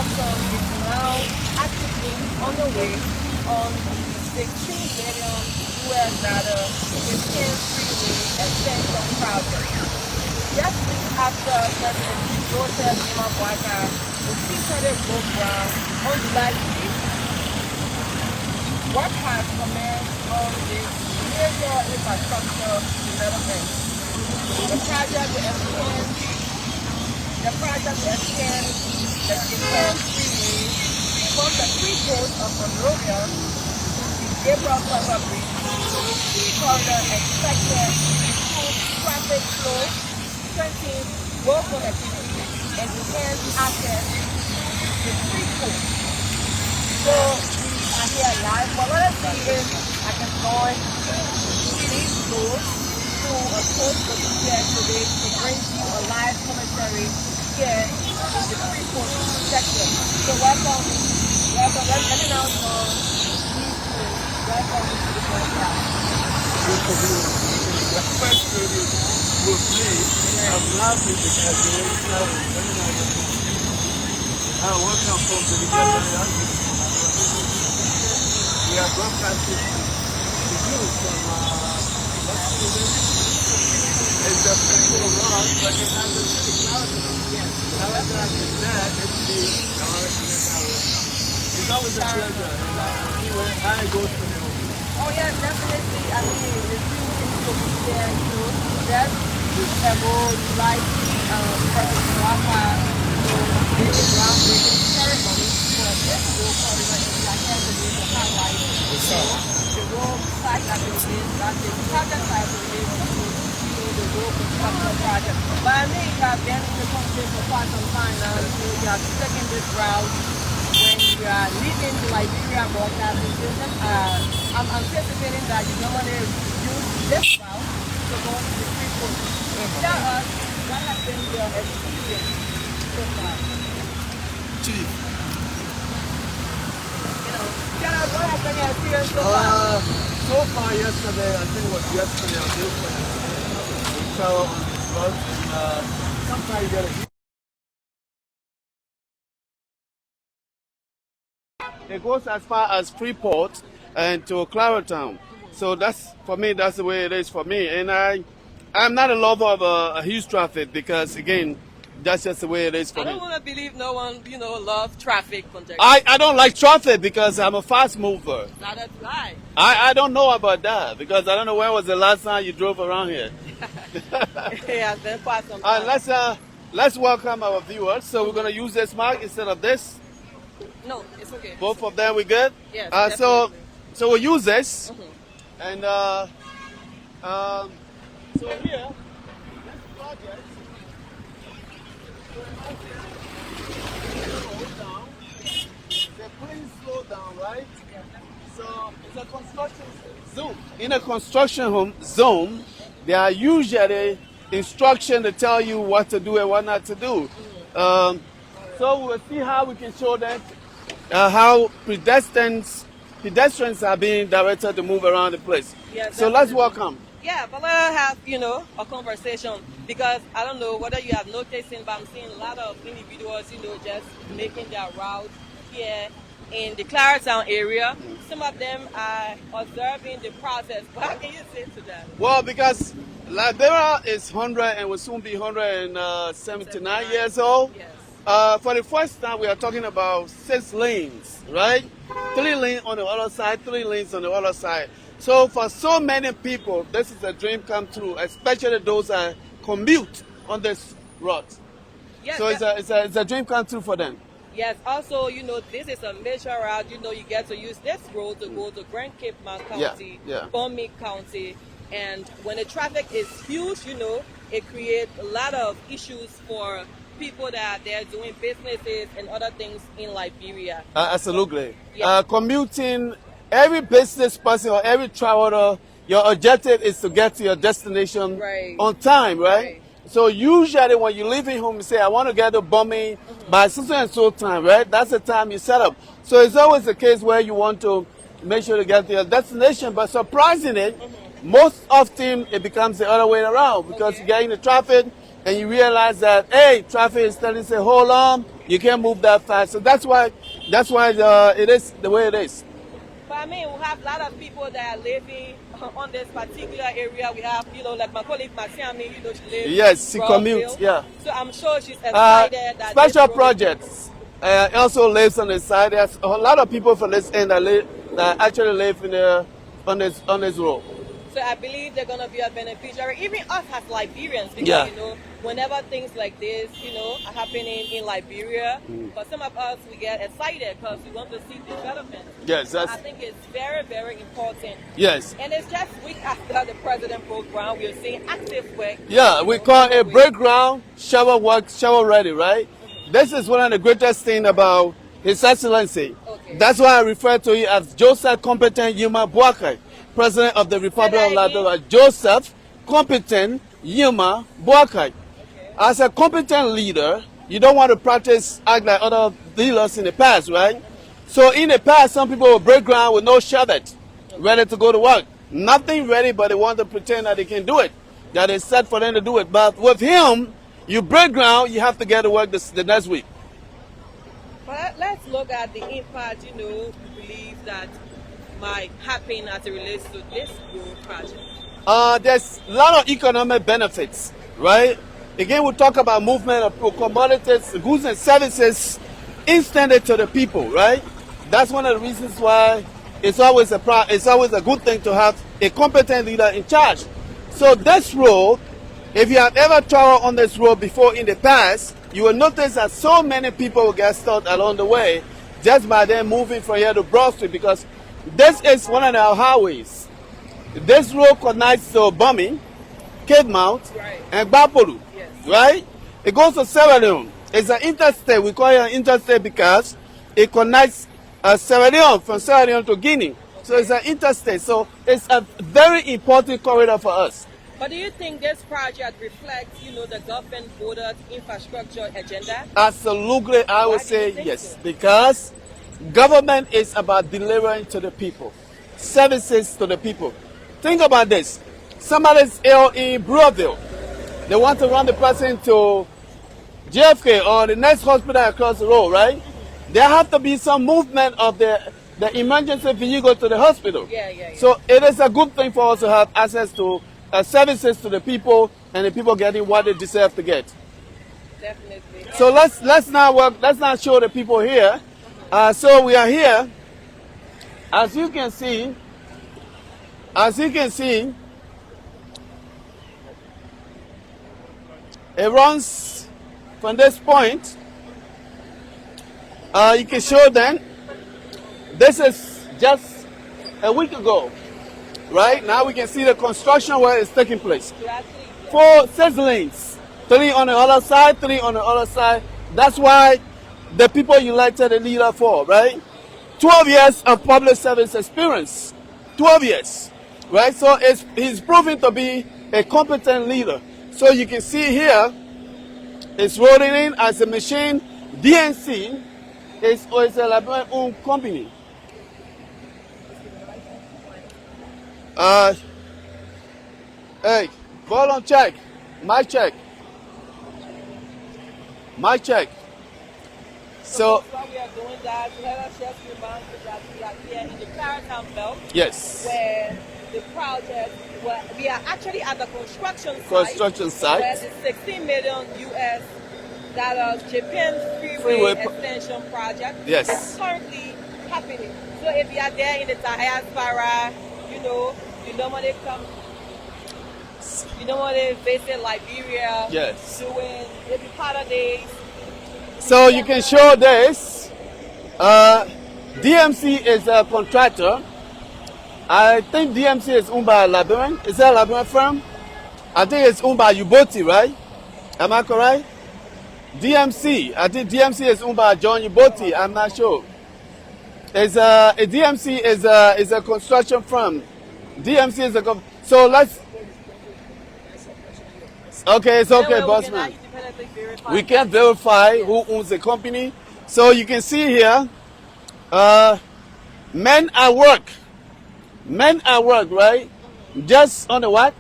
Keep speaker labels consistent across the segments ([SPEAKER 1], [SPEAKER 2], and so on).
[SPEAKER 1] construction is now actively underway on the $2 billion US Japan Freeway extension project. Just weeks after President Joseph Mabwaka officially broke ground on July 6th, work has commenced on this major infrastructure development. The project will extend the Japan Freeway from the Freeport of Monrovia to the Gabriel Tucker Bridge. This corridor expected to improve traffic flow, strengthen road connectivity, and enhance access to the Freeport. So we are here live. But what I see is I can join these roads to a close procedure today to bring you a live commentary here in the Freeport section. So welcome. Let me now call these two. Welcome to the podcast.
[SPEAKER 2] Good to be with you. The first video with me, I'm laughing because the way it's very nice. Welcome from the Uganda. We are broadcasting to you from it's a simple rock, but it has a technology. However, I can that it's the it's always a pleasure. I go to the
[SPEAKER 1] Oh yeah, definitely. I mean, the few things to be there too. That about like President Obama did the groundbreaking ceremony for this road corridor in the Academy to highlight the road site activities that the project has related to the road construction project. But I mean, I've been in the country for quite some time now. So we are taking this route when we are leaving the Liberia broadcasting system. I'm anticipating that you normally use this route to go to the Freeport. Tell us what has been your experience so far.
[SPEAKER 2] Chief.
[SPEAKER 1] Tell us what has been your experience so far.
[SPEAKER 2] So far yesterday, I think it was yesterday or this one, we traveled on this road and sometimes you get a It goes as far as Freeport and to Claretown. So that's, for me, that's the way it is for me. And I'm not a lover of a huge traffic because, again, that's just the way it is for me.
[SPEAKER 1] I don't want to believe no one, loves traffic congestion.
[SPEAKER 2] I don't like traffic because I'm a fast mover.
[SPEAKER 1] Now that's right.
[SPEAKER 2] I don't know about that because I don't know when was the last time you drove around here.
[SPEAKER 1] Yeah, it's been quite some time.
[SPEAKER 2] Let's welcome our viewers. So we're going to use this mic instead of this.
[SPEAKER 1] No, it's okay.
[SPEAKER 2] Both of them we good?
[SPEAKER 1] Yes,
[SPEAKER 2] so we'll use this.
[SPEAKER 1] Mm-hmm.
[SPEAKER 2] And so here, this project, please slow down, right? So it's a construction zone. In a construction zone, there are usually instructions to tell you what to do and what not to do. So we'll see how we can show them how pedestrians are being directed to move around the place.
[SPEAKER 1] Yeah,
[SPEAKER 2] so let's welcome.
[SPEAKER 1] Yeah, but let's have, a conversation because I don't know whether you have noticed, but I'm seeing a lot of individuals, just making their route here in the Claretown area. Some of them are observing the process. What can you say to that?
[SPEAKER 2] Well, because Liberia is 100 and will soon be 179 years old.
[SPEAKER 1] Yes.
[SPEAKER 2] For the first time, we are talking about 6 lanes, right? 3 lanes on the other side, 3 lanes on the other side. So for so many people, this is a dream come true, especially those that commute on this route.
[SPEAKER 1] Yes,
[SPEAKER 2] so it's a dream come true for them.
[SPEAKER 1] Yes, also, this is a major route. You get to use this road to go to Grand Cape Mount County, Bombay County. And when the traffic is huge, it creates a lot of issues for people that they're doing businesses and other things in Liberia.
[SPEAKER 2] Absolutely. Commuting, every business person or every traveler, your objective is to get to your destination on time, right? So usually when you're leaving home, you say, I want to get to Bombay by so and so time, right? That's the time you set up. So it's always the case where you want to make sure to get to your destination. But surprisingly, most often it becomes the other way around because you get in the traffic, and you realize that, hey, traffic is telling you, say, hold on, you can't move that fast. So that's why it is the way it is.
[SPEAKER 1] But I mean, we have a lot of people that are living on this particular area. We have, like my colleague Masiami, she lives.
[SPEAKER 2] Yes, she commutes, yeah.
[SPEAKER 1] So I'm sure she's excited that
[SPEAKER 2] special projects also lives on the side. There's a lot of people from this end that actually live on this road.
[SPEAKER 1] So I believe they're gonna be a beneficiary, even us as Liberians, because whenever things like this, are happening in Liberia, for some of us we get excited because we want to see development.
[SPEAKER 2] Yes,
[SPEAKER 1] I think it's very, very important.
[SPEAKER 2] Yes.
[SPEAKER 1] And it's just week after the president broke ground, we're seeing active work.
[SPEAKER 2] Yeah, we call it break ground, shovel work, shovel ready, right? This is one of the greatest things about His Excellency. Okay. That's why I refer to you as Joseph Competent Yuma Boakai, President of the Republic of Liberia. Joseph Competent Yuma Boakai. Okay. As a competent leader, you don't want to act like other leaders in the past, right? So in the past, some people will break ground with no shovel, ready to go to work. Nothing ready, but they want to pretend that they can do it, that it's set for them to do it. But with him, you break ground, you have to get to work the next week.
[SPEAKER 1] But let's look at the impact, we believe that might happen as it relates to this road project.
[SPEAKER 2] There's a lot of economic benefits, right? Again, we talk about movement of commodities, goods and services instantly to the people, right? That's one of the reasons why it's always a good thing to have a competent leader in charge. So this road, if you have ever traveled on this road before in the past, you will notice that so many people will get stuck along the way just by them moving from here to Broad Street, because this is one of our highways. This road connects to Bumi, Cape Mount, and Bapolu, right? It goes to Sierra Leone. It's an interstate. We call it an interstate because it connects Sierra Leone from Sierra Leone to Guinea. So it's an interstate. So it's a very important corridor for us.
[SPEAKER 1] But do you think this project reflects, the government border infrastructure agenda?
[SPEAKER 2] Absolutely, I would say yes, because government is about delivering to the people, services to the people. Think about this. Somebody's ill in Breville. They want to run the person to JFK or the next hospital across the road, right? There have to be some movement of the emergency vehicle to the hospital.
[SPEAKER 1] Yeah.
[SPEAKER 2] So it is a good thing for us to have access to services to the people, and the people getting what they deserve to get.
[SPEAKER 1] Definitely.
[SPEAKER 2] So let's now show the people here. So we are here. As you can see, it runs from this point. You can show them. This is just a week ago. Right now we can see the construction where it's taking place. 6 lanes, 3 on the other side, 3 on the other side. That's why the people you elected a leader for, right? 12 years of public service experience, 12 years, right? So he's proven to be a competent leader. So you can see here, it's rolling in as a machine. DNC is a Liberian owned company. Hey, ball on check. My check.
[SPEAKER 1] So while we are doing that, let us just remind you that we are here in the Clarendon Belt.
[SPEAKER 2] Yes.
[SPEAKER 1] Where the project, we are actually at the construction
[SPEAKER 2] site.
[SPEAKER 1] Where the $16 million US Japan freeway extension project is currently happening. So if you are there in the diaspora, you normally come, you normally visit Liberia, doing maybe part of days.
[SPEAKER 2] So you can show this. DMC is a contractor. I think DMC is owned by a Liberian. Is that a Liberian firm? I think it's owned by Uboti, right? Am I correct? DMC. I think DMC is owned by John Uboti. I'm not sure. DMC is a construction firm. DMC is a so let's. Okay, it's okay, bossman. We can verify who owns the company. So you can see here, men at work. Men at work, right? Just on the what?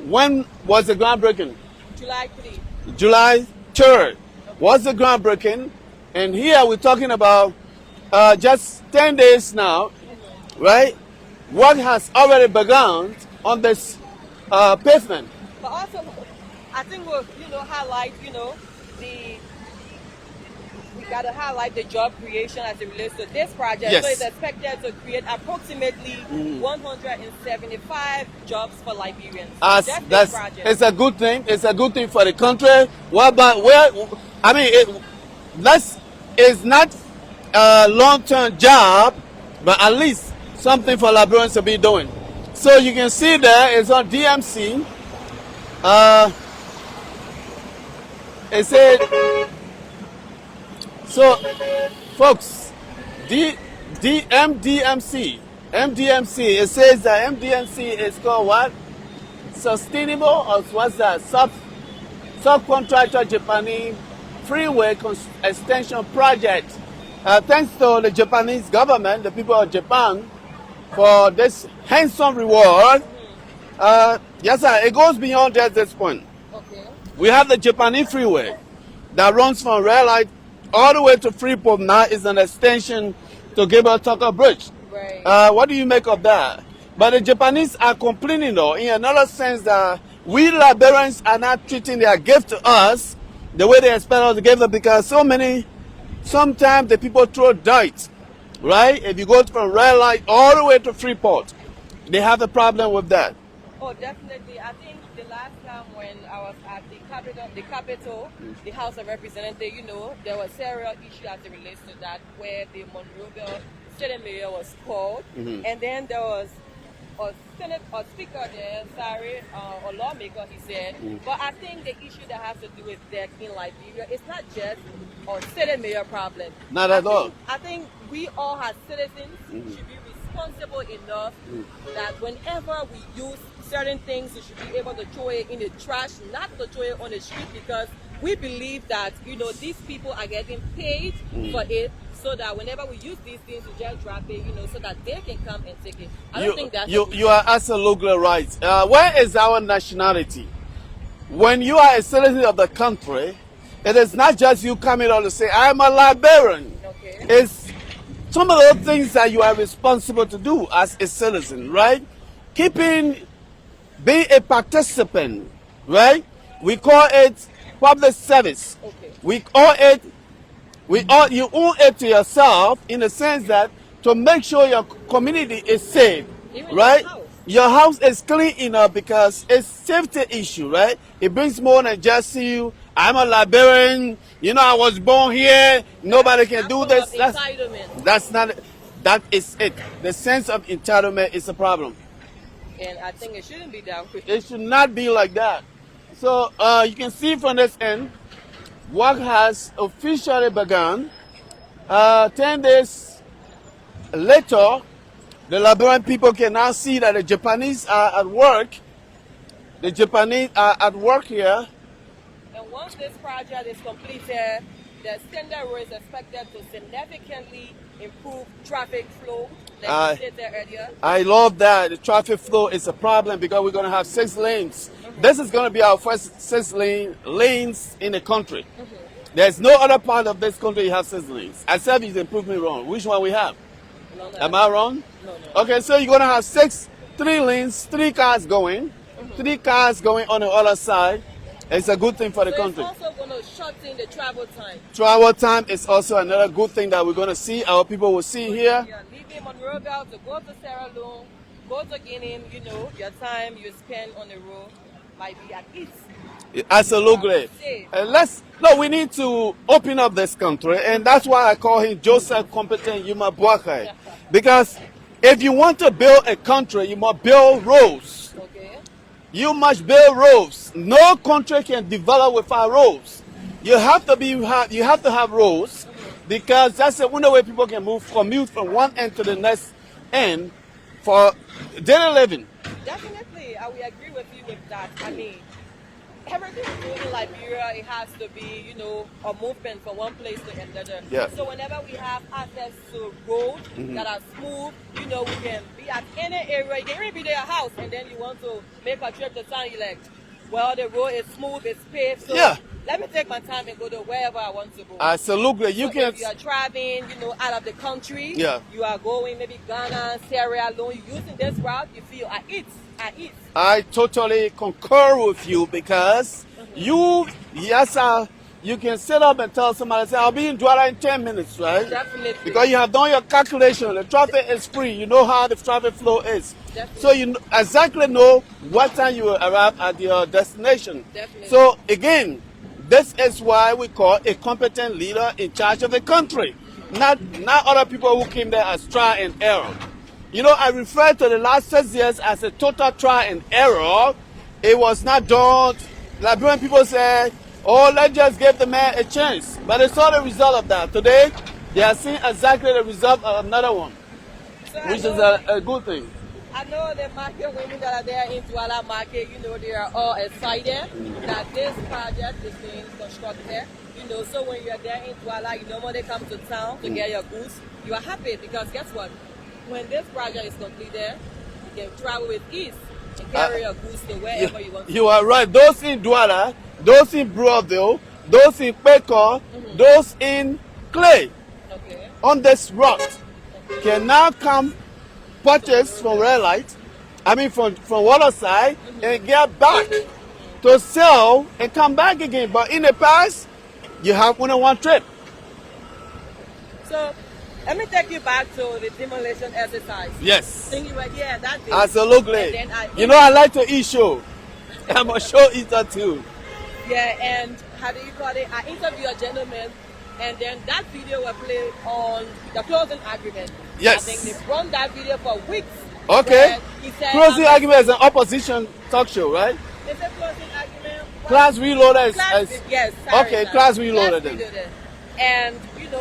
[SPEAKER 2] When was the groundbreaking?
[SPEAKER 1] July 3.
[SPEAKER 2] July 3rd was the groundbreaking. And here we're talking about just 10 days now, right? Work has already begun on this pavement.
[SPEAKER 1] But also, I think we'll, highlight, we got to highlight the job creation as it relates to this project.
[SPEAKER 2] Yes.
[SPEAKER 1] So it's expected to create approximately 175 jobs for Liberians.
[SPEAKER 2] It's a good thing. It's a good thing for the country. It's not a long-term job, but at least something for Liberians to be doing. So you can see there, it's on DMC. It said, so folks, MDMC, it says that MDMC is called what? Sustainable, or what's that? Subcontractor Japanese Freeway Extension Project. Thanks to the Japanese government, the people of Japan, for this handsome reward. Yes, sir, it goes beyond just this point.
[SPEAKER 1] Okay.
[SPEAKER 2] We have the Japanese freeway that runs from Red Light all the way to Freeport. Now is an extension to Gabriel Tucker Bridge.
[SPEAKER 1] Right.
[SPEAKER 2] What do you make of that? But the Japanese are complaining, though, in another sense, that we Liberians are not treating their gift to us the way they expect us to give them, because sometimes the people throw dirt, right? If you go from Red Light all the way to Freeport, they have a problem with that.
[SPEAKER 1] Oh, definitely. I think the last time when I was at the Capitol, the House of Representatives, there was serious issue as it relates to that, where the Monrovia City Mayor was called, and then there was a speaker there, a lawmaker, he said. But I think the issue that has to do with debt in Liberia, it's not just a city mayor problem.
[SPEAKER 2] Not at all.
[SPEAKER 1] I think we all as citizens should be responsible enough that whenever we use certain things, we should be able to throw it in the trash, not to throw it on the street, because we believe that, these people are getting paid for it, so that whenever we use these things, we just drop it, so that they can come and take it. I don't think that's...
[SPEAKER 2] You are absolutely right. Where is our nationality? When you are a citizen of the country, it is not just you coming out to say, I'm a Liberian.
[SPEAKER 1] Okay.
[SPEAKER 2] It's some of those things that you are responsible to do as a citizen, right? Being a participant, right? We call it public service.
[SPEAKER 1] Okay.
[SPEAKER 2] You owe it to yourself, in the sense that to make sure your community is safe,
[SPEAKER 1] Even
[SPEAKER 2] right?
[SPEAKER 1] your
[SPEAKER 2] Your house is clean enough, because it's safety issue, right? It brings more than just you. I'm a Liberian. I was born here. Nobody can do this. That is it. The sense of entitlement is a problem.
[SPEAKER 1] And I think it shouldn't be that way.
[SPEAKER 2] It should not be like that. So you can see from this end, work has officially begun. 10 days later, the Liberian people can now see that the Japanese are at work. The Japanese are at work here.
[SPEAKER 1] And once this project is completed, the standard road is expected to significantly improve traffic flow, like you said there earlier.
[SPEAKER 2] I love that. The traffic flow is a problem, because we're going to have 6 lanes. This is going to be our first 6 lanes in the country. There's no other part of this country you have 6 lanes. Except you can prove me wrong. Which one we have? Am I wrong?
[SPEAKER 1] No.
[SPEAKER 2] Okay, so you're going to have 3 lanes, 3 cars going. 3 cars going on the other side. It's a good thing for the country.
[SPEAKER 1] It's also going to shorten the travel time.
[SPEAKER 2] Travel time is also another good thing that we're going to see. Our people will see here.
[SPEAKER 1] Yeah, leaving Monrovia to go to Sierra Leone, go to Guinea, your time you spend on the road might be at ease.
[SPEAKER 2] Absolutely. We need to open up this country, and that's why I call him Joseph Competent Yuma Boakai. Because if you want to build a country, you must build roads.
[SPEAKER 1] Okay.
[SPEAKER 2] You must build roads. No country can develop without roads. You have to have roads, because that's the only way people can commute from one end to the next end for daily living.
[SPEAKER 1] Definitely, I will agree with you with that. I mean, everything we do in Liberia, it has to be, a movement from one place to another.
[SPEAKER 2] Yeah.
[SPEAKER 1] So whenever we have access to roads that are smooth, we can be at any area. You can even be at your house, and then you want to make a trip to town, you're like, Well, the road is smooth, it's paved, so
[SPEAKER 2] Yeah.
[SPEAKER 1] let me take my time and go to wherever I want to go.
[SPEAKER 2] Absolutely. You
[SPEAKER 1] So
[SPEAKER 2] can.
[SPEAKER 1] if you are driving, out of the country,
[SPEAKER 2] Yeah.
[SPEAKER 1] you are going maybe Ghana, Sierra Leone, you're using this route, you feel at ease.
[SPEAKER 2] I totally concur with you because you can sit up and tell somebody, say, I'll be in Douala in 10 minutes, right?
[SPEAKER 1] Definitely.
[SPEAKER 2] Because you have done your calculation. The traffic is free. You know how the traffic flow is.
[SPEAKER 1] Definitely.
[SPEAKER 2] So you exactly know what time you will arrive at your destination.
[SPEAKER 1] Definitely.
[SPEAKER 2] So again, this is why we call a competent leader in charge of the country. Not other people who came there as try and error. I refer to the last 6 years as a total try and error. It was not done. Like when people say, oh, let's just give the man a chance. But it's not the result of that. Today, they are seeing exactly the result of another one,
[SPEAKER 1] So
[SPEAKER 2] which is a good thing.
[SPEAKER 1] I know the market women that are there in Douala market, they are all excited that this project is being constructed. So when you're there in Douala, you normally come to town to get your goods. You are happy because guess what? When this project is completed, you can travel with ease and carry your goods to wherever you want to.
[SPEAKER 2] You are right. Those in Douala, those in Broadville, those in Pecor, those in Clay, on this route, can now come purchase from Red Light, from Waterside, and get back to sell and come back again. But in the past, you have only one trip.
[SPEAKER 1] So let me take you back to the demolition exercise.
[SPEAKER 2] Yes.
[SPEAKER 1] I think you were here that day.
[SPEAKER 2] Absolutely.
[SPEAKER 1] And
[SPEAKER 2] then I like to eat show. I'm a show eater too.
[SPEAKER 1] Yeah, and how do you call it? I interviewed a gentleman, and then that video was played on the closing argument.
[SPEAKER 2] Yes.
[SPEAKER 1] I think they run that video for weeks.
[SPEAKER 2] Okay.
[SPEAKER 1] He said,
[SPEAKER 2] Closing argument is an opposition talk show, right?
[SPEAKER 1] They said closing argument.
[SPEAKER 2] Class Reloaded
[SPEAKER 1] Yes. Sorry,
[SPEAKER 2] okay, Class Reloaded.
[SPEAKER 1] And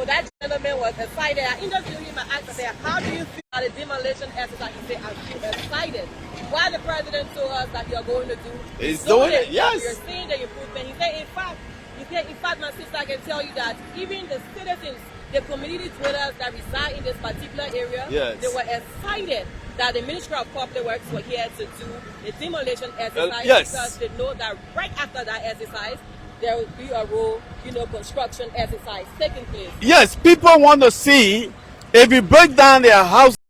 [SPEAKER 1] that gentleman was excited. I interviewed him and asked him, how do you feel about the demolition exercise? He said, I feel excited. Why the president told us that you're going to do?
[SPEAKER 2] He's doing it, yes.
[SPEAKER 1] You're seeing the improvement. He said, in fact, my sister, I can tell you that even the citizens, the community dwellers that reside in this particular area,
[SPEAKER 2] yes,
[SPEAKER 1] they were excited that the Ministry of Public Works were here to do a demolition exercise
[SPEAKER 2] yes,
[SPEAKER 1] because they know that right after that exercise, there will be a road, construction exercise taking place.
[SPEAKER 2] Yes, people want to see if you break down their house